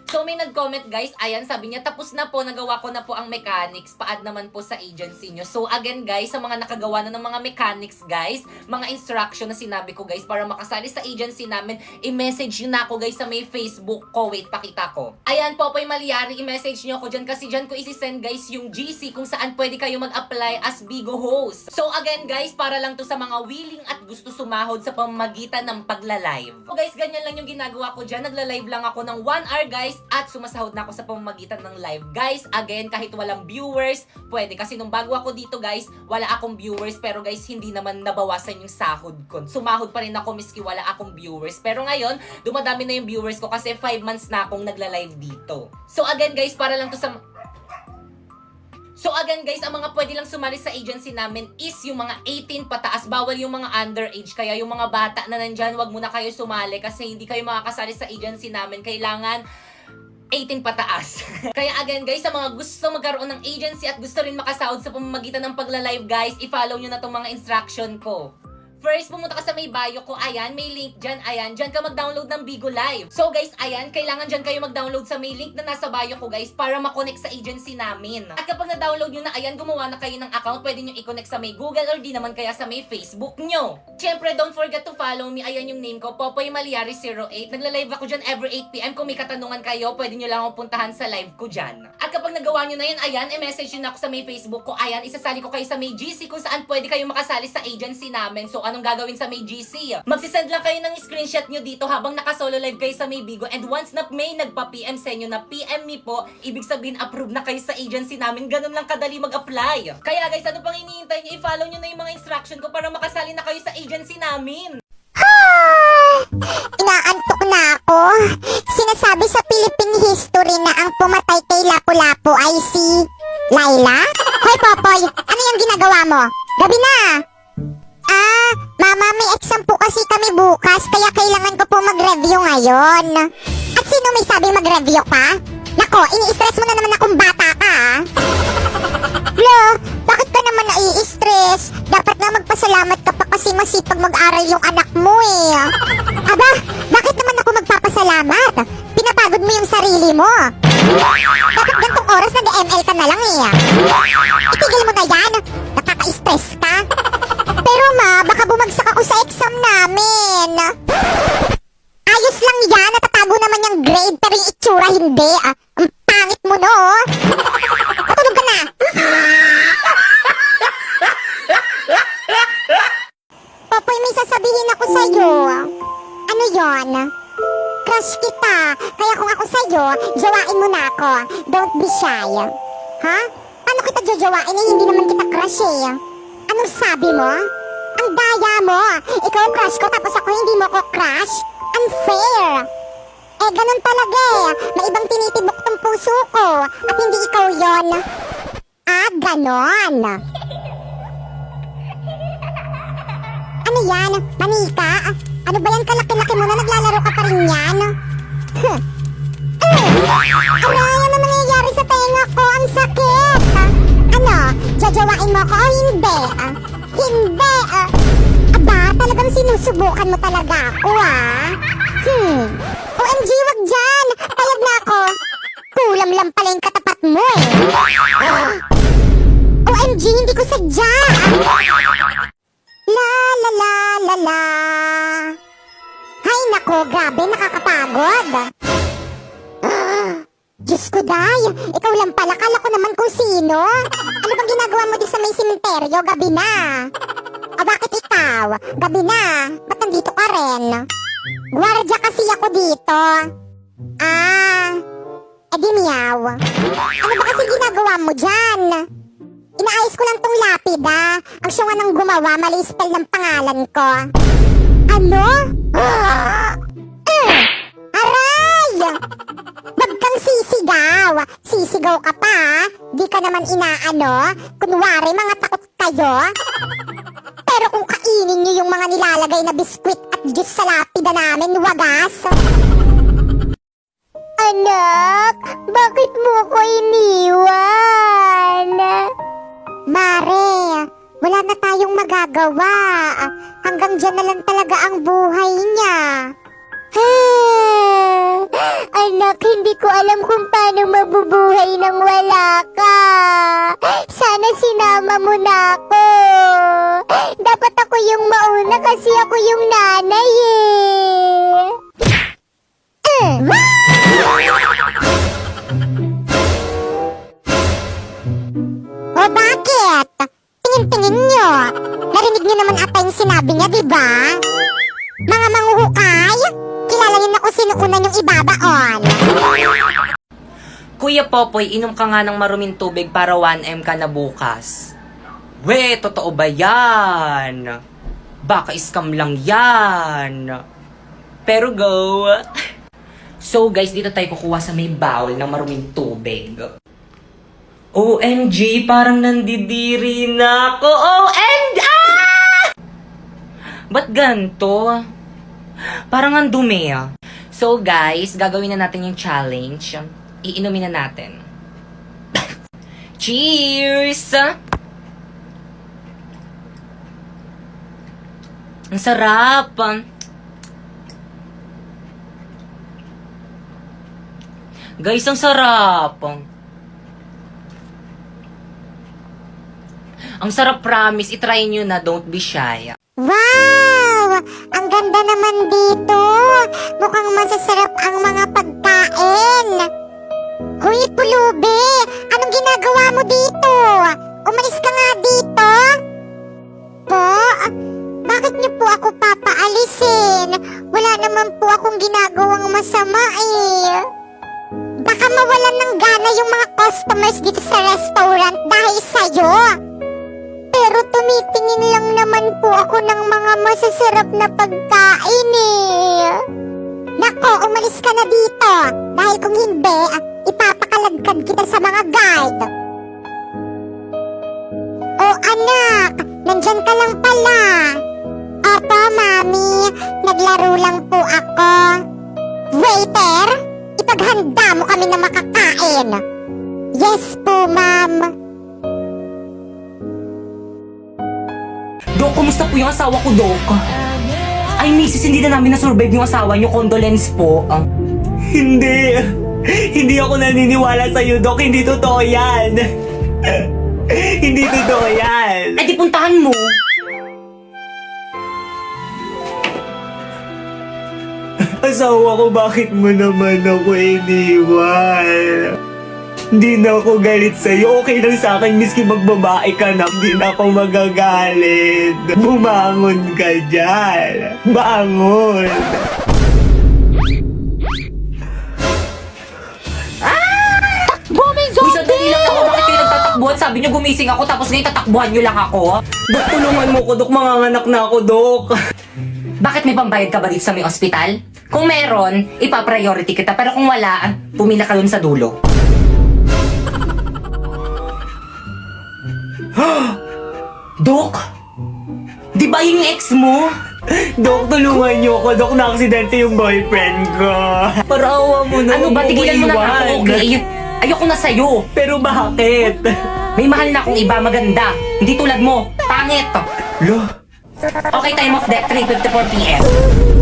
So may nag-comment guys, ayan, sabi niya, tapos na po, nagawa ko na po ang mechanics, pa-add naman po sa agency nyo. So again guys, sa mga nakagawa na ng mga mechanics guys, mga instruction na sinabi ko guys, para makasali sa agency namin, i-message nyo na ako guys sa may Facebook ko. Wait, pakita ko. Ayan, Popoy Malyari, i-message nyo ako dyan kasi dyan ko isi-send guys yung GC kung saan pwede kayo mag-apply as Bigo host. So again guys, para lang to sa mga willing at gusto sumahod sa pamamagitan ng pagla-live. So guys, ganyan lang yung ginagawa ko dyan. Nagla-live lang ako ng 1 hour guys, at sumasahod na ako sa pamamagitan ng live. Guys, again, kahit walang viewers, pwede. Kasi nung bago ako dito guys, wala akong viewers. Pero guys, hindi naman nabawasan yung sahod ko. Sumahod pa rin ako miski wala akong viewers. Pero ngayon, dumadami na yung viewers ko kasi 5 months na akong nagla-live dito. So again guys, para lang to sa... So again guys, ang mga pwede lang sumali sa agency namin is yung mga 18 pataas. Bawal yung mga underage. Kaya yung mga bata na nandyan, wag muna kayo sumali kasi hindi kayo makakasali sa agency namin. Kailangan 18 pataas. Kaya again guys, sa mga gusto magkaroon ng agency at gusto rin makasahod sa pamamagitan ng pagla-live guys, i-follow nyo na tong mga instruction ko. First, pumunta ka sa may bio ko, ayan, may link dyan, ayan, dyan ka mag-download ng Bigo Live. So guys, ayan, kailangan dyan kayo mag-download sa may link na nasa bio ko guys, para makonect sa agency namin. At kapag na-download nyo na, ayan, gumawa na kayo ng account, pwede nyo i-connect sa may Google or di naman kaya sa may Facebook nyo. Siyempre, don't forget to follow me, ayan yung name ko, Popoy Malyari 08. Nagla-live ako dyan every 8 PM, kung may katanungan kayo, pwede nyo lang akong puntahan sa live ko dyan. At kapag nagawa nyo na yun, ayan, i-message nyo na ako sa may Facebook ko, ayan, isasali ko kayo sa may GC kung saan pwede kayo makasali sa agency namin. So, anong gagawin sa may GC? Magsisend lang kayo ng screenshot nyo dito habang nakasolo live kayo sa may Bigo, and once na may nagpa-PM sa inyo na PM me po, ibig sabihin approve na kayo sa agency namin. Ganun lang kadali mag-apply. Kaya guys, ano pang iniintay nyo? I-follow nyo na yung mga instruction ko para makasali na kayo sa agency namin. Inaantok na ako. Sinasabi sa Philippine history na ang pumatay kay Lapu-Lapu ay si Laila? Hoy Popoy, ano yung ginagawa mo? Gabi na! Mama, may exam po kasi kami bukas, kaya kailangan ko po mag-review ngayon. At sino may sabi mag-review ka? Nako, ini-stress mo na naman akong bata ka, Lo, bakit ka naman nai-stress? Dapat nga magpasalamat ka pa kasi masipag mag-aral yung anak mo Aba, bakit naman ako magpapasalamat? Pinapagod mo yung sarili mo. Bakit gantong oras nag-ML ka na lang Itigil mo na yan. Nakaka-stress ka. Pero ma, baka bumagsak ako sa exam namin. Ayos lang yan, natatago naman yung grade pero yung itsura hindi Ang pangit mo no. Matulog ka na. Popoy, may sasabihin ako sa'yo. Ano yon? Crush kita. Kaya kung ako sa'yo, jawain mo na ako. Don't be shy. Ha? Paano kita jajawain hindi naman kita crush Anong sabi mo? Ang daya mo. Ikaw ang crush ko tapos ako hindi mo ko crush? Unfair. Ganun talaga May ibang tinitibok tong puso ko at hindi ikaw yon. Ganon. Ano yan? Manika? Ano ba yan kalaki-laki mo na naglalaro ka pa rin yan? Aray, ano nangyayari sa tenga ko? Ang sakit. Ano? Jajawain mo ko o hindi? Hindi. Aba, talagang sinusubukan mo talaga ako OMG, wag dyan. Payag na ako. Kulam lang pala yung katapat mo OMG, hindi ko sadya. La la la la la. Hay nako, grabe, nakakapagod. Diyos ko, day. Ikaw lang pala, kala ko naman kung sino. Ano bang ginagawa mo di sa may simenteryo? Gabi na. Bakit ikaw? Gabi na. Ba't nandito ka rin? Gwardya kasi ako dito. Edi miyaw. Ano ba kasi ginagawa mo dyan? Inaayos ko lang tong lapid Ang siya nga nang gumawa, mali spell ng pangalan ko. Ano? Aray! Wag kang sisigaw. Sisigaw ka pa Di ka naman inaano. Kunwari mga takot kayo. Pero kung kainin nyo yung mga nilalagay na biskwit at juice sa lapida namin, wagas. Anak, bakit mo ko iniwan? Mare, wala na tayong magagawa. Hanggang dyan na lang talaga ang buhay niya. Anak, hindi ko alam kung paano mabubuhay nang wala ka. Sana sinama mo na ako. Dapat ako yung mauna kasi ako yung nanay O bakit? Tingin-tingin nyo. Narinig nyo naman ata yung sinabi niya, di ba? Mga manghuhukay, kilala niyo na kung sino una yung ibabaon. Kuya Popoy, inom ka nga ng maruming tubig para 1M ka na bukas. We, totoo ba yan? Baka scam lang yan. Pero go. So guys, dito tayo kukuha sa may bowl ng maruming tubig. OMG, parang nandidiri na ako. OMG! Ah! Ba't ganito? Parang ang dumi ah. So guys, gagawin na natin yung challenge. Iinumin na natin. Cheers! Ang sarap! Guys, ang sarap! Ang sarap, promise. I-try nyo na, don't be shy. Wow! Ang ganda naman dito. Mukhang masasarap ang mga pagkain. Hoy, Pulubi! Anong ginagawa mo dito? Umalis ka nga dito. Po? Bakit niyo po ako papaalisin? Wala naman po akong ginagawang masama eh. Baka mawalan ng gana yung mga customers dito sa restaurant dahil sa'yo. Pero tumitingin lang naman po ako ng mga masasarap na pagkain eh. Nako, umalis ka na dito. Dahil kung hindi, ipapakaladkad kita sa mga guard. Oh anak, nandyan ka lang pala. Opo, mami. Naglaro lang po ako. Waiter, ipaghanda mo kami na makakain. Yes po, ma'am. Dok, kumusta po yung asawa ko, Dok? Ay, misis, hindi na namin na-survive yung asawa niyo. Condolence po. Hindi. Hindi ako naniniwala sa'yo, Dok. Hindi totoo yan. Hindi totoo yan. Eh, di puntahan mo. Asawa ko, bakit mo naman ako iniwan? Hindi na ako galit sa'yo. Okay lang sa akin, miski magbabae ka na. Hindi na ako magagalit. Bumangon ka dyan. Bangon. Uy, sandali lang ako. Bakit kayo nagtatakbuhan? Sabi niyo gumising ako tapos ngayon tatakbuhan niyo lang ako. Dok, tulungan mo ko, Dok. Manganganak na ako, Dok. Bakit may pambayad ka ba dito sa may ospital? Kung meron, ipa-priority kita. Pero kung wala, pumila ka dun sa dulo. Dok! Di ba yung ex mo? Dok, tulungan niyo ako. Dok, na-aksidente yung boyfriend ko. Parawa mo na. Ano ba? Tigilan mo na ako, okay? Ayoko na sa'yo. Pero bakit? May mahal na akong iba maganda. Hindi tulad mo. Pangit. Lo? Okay, time of death, 3:54 p.m.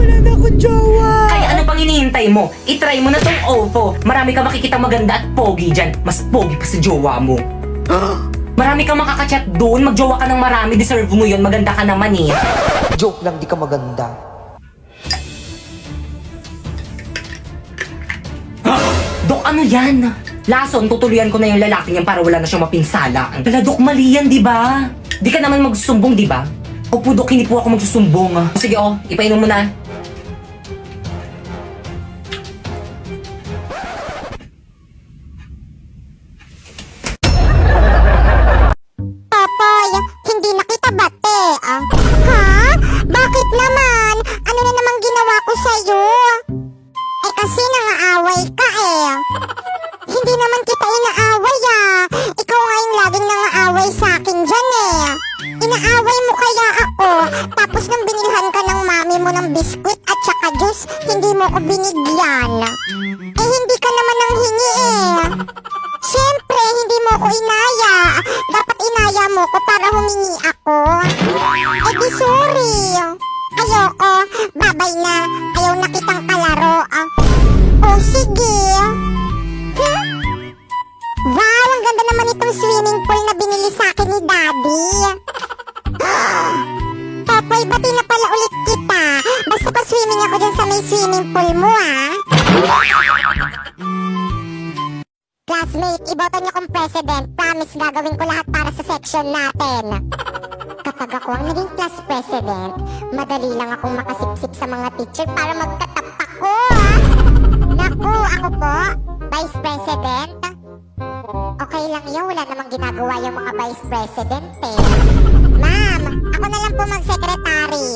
Wala na akong jowa. Kaya ano pang hinihintay mo? I-try mo na tong OVO. Marami kang makikita maganda at pogi dyan. Mas pogi pa sa jowa mo. Marami kang makakachat doon. Magjowa ka ng marami. Deserve mo yun. Maganda ka naman eh. Joke lang, di ka maganda. Dok, ano yan? Lason, tutuluyan ko na yung lalaki niyan para wala na siyang mapinsala. Wala, Dok, mali yan, di ba? Di ka naman magsusumbong, di ba? Opo, Dok, hindi po ako magsusumbong. Sige, oh, ipainom mo na. Popoy, hindi na kita bate. Ha? Bakit naman? Ano na namang ginawa ko sa'yo? Eh kasi nangaaway ka eh. Hindi naman kita inaaway ah. Ikaw nga yung laging nangaaway sa akin dyan eh. Inaaway mo kaya ako. Tapos nang binilhan ka ng mami mo ng biskwit at saka juice, hindi mo ko binigyan. Eh hindi ka naman nang hingi eh. Siyempre, hindi mo ko inaya. Dapat inaya mo ko para humingi ako. Eh di sorry. Ayoko. Babay na. Ayaw na kitang kalaro. Oh, sige. wait, iboto niyo akong president. Promise, gagawin ko lahat para sa section natin. Kapag ako ang naging class president, madali lang akong makasipsip sa mga teacher para magtatap ako. Naku, ako po, vice president. Okay lang yun, wala namang ginagawa yung mga vice president eh. Ma'am, ako na lang po mag-secretary.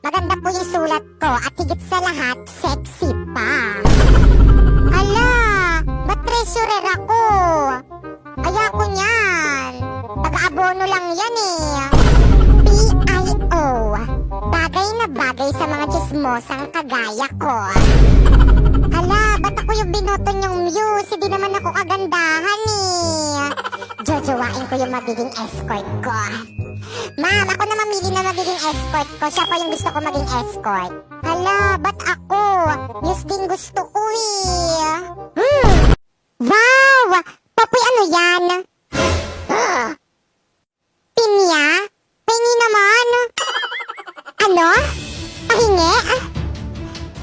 Maganda po yung sulat ko at higit sa lahat, sexy pa. Ala, ba't treasurer ako? Ayoko niyan. Taga-abono lang yan eh. PIO. Bagay na bagay sa mga chismosang kagaya ko. Hala, ba't ako yung binoto niyong muse? Hindi naman ako kagandahan eh. Jojowain ko yung magiging escort ko. Ma'am, ako na mamili na magiging escort ko. Siya pa yung gusto ko maging escort. Hala, ba't ako? Muse din gusto ko eh. Wow! Papoy, ano yan? Pinya? Pahingi naman. Ano? Pahingi?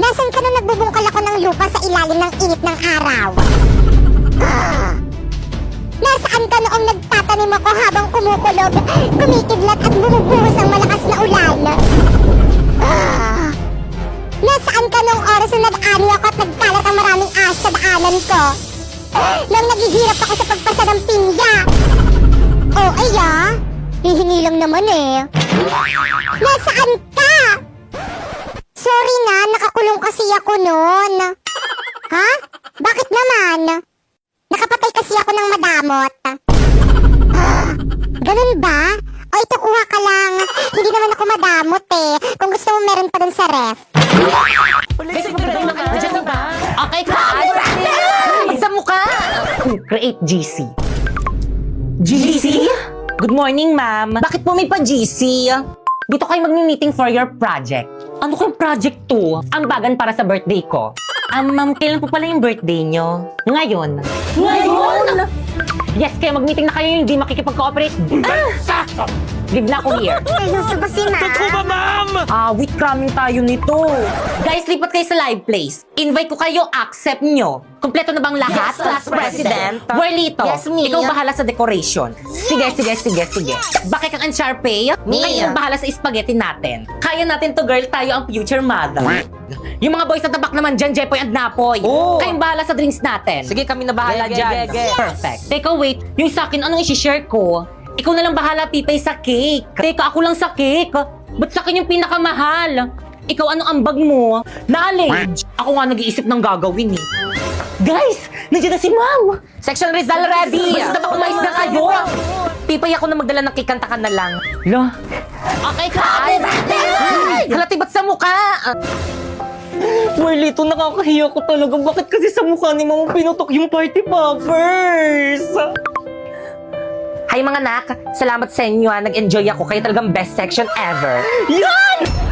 Nasaan ka nung nagbubungkal ako ng lupa sa ilalim ng init ng araw? Nasaan ka noong nagtatanim ako habang kumukulog, kumikidlat at bumubuhos ng malakas na ulan? Nasaan ka noong oras na nag-ani ako at nagkalat ang maraming ahas sa daanan ko? Nang naghihirap ako sa pagpasa ng pinya? Oh, aya? Hihingi lang naman eh. Nasaan ka? Sorry na, nakakulong kasi ako noon. Ha? Bakit naman? Nakapatay kasi ako ng madamot. Ganun ba? O ito, kuha ka lang. Hindi naman ako madamot eh. Kung gusto mo, meron pa dun sa ref. Okay, class. Sa mukha. Create GC. GC? Good morning, ma'am. Bakit po may pa-GC? Dito kayo mag-meeting for your project. Ano kayong project to? Ambagan para sa birthday ko. Ma'am, kailan po pala yung birthday nyo? Ngayon. Ngayon? Yes, kaya mag-meeting na kayo, hindi makikipag-cooperate. Leave na ako here. Seryoso ba si ma'am? Wait, coming tayo nito. Guys, lipat kayo sa live place. Invite ko kayo, accept nyo. Kompleto na bang lahat? Yes, class president. Whirlito, Yes, me. ikaw bahala sa decoration. Sige. Bakit kang Unsharpay? Me. Kayo bahala sa spaghetti natin. Kaya natin to, girl. Tayo ang future mother. Yung mga boys sa tabak naman dyan, Jepoy and Napoy. Oo. Kayong bahala sa drinks natin. Sige, kami na bahala dyan. Perfect. Teka, wait. Yung sa akin, anong isi-share ko? Ikaw na lang bahala, Pipay, sa cake. Teka, ako lang sa cake. Ba't sa akin yung pinakamahal? Ikaw, anong ambag mo? Knowledge. Ako nga nag-iisip ng gagawin eh. Guys, nandiyan na si Ma'am. Section Rizal ready. Basta ba umayos na kayo? Pipay, ako na magdala ng cake, kanta ka na lang. Lo? Okay, class. Halati, ba't sa mukha? Marlito, nakakahiya ko talaga. Bakit kasi sa mukha ni Mama pinutok yung party poppers? Hi mga nak, salamat sa inyo. Nag-enjoy ako. Kayo talagang best section ever. Yan!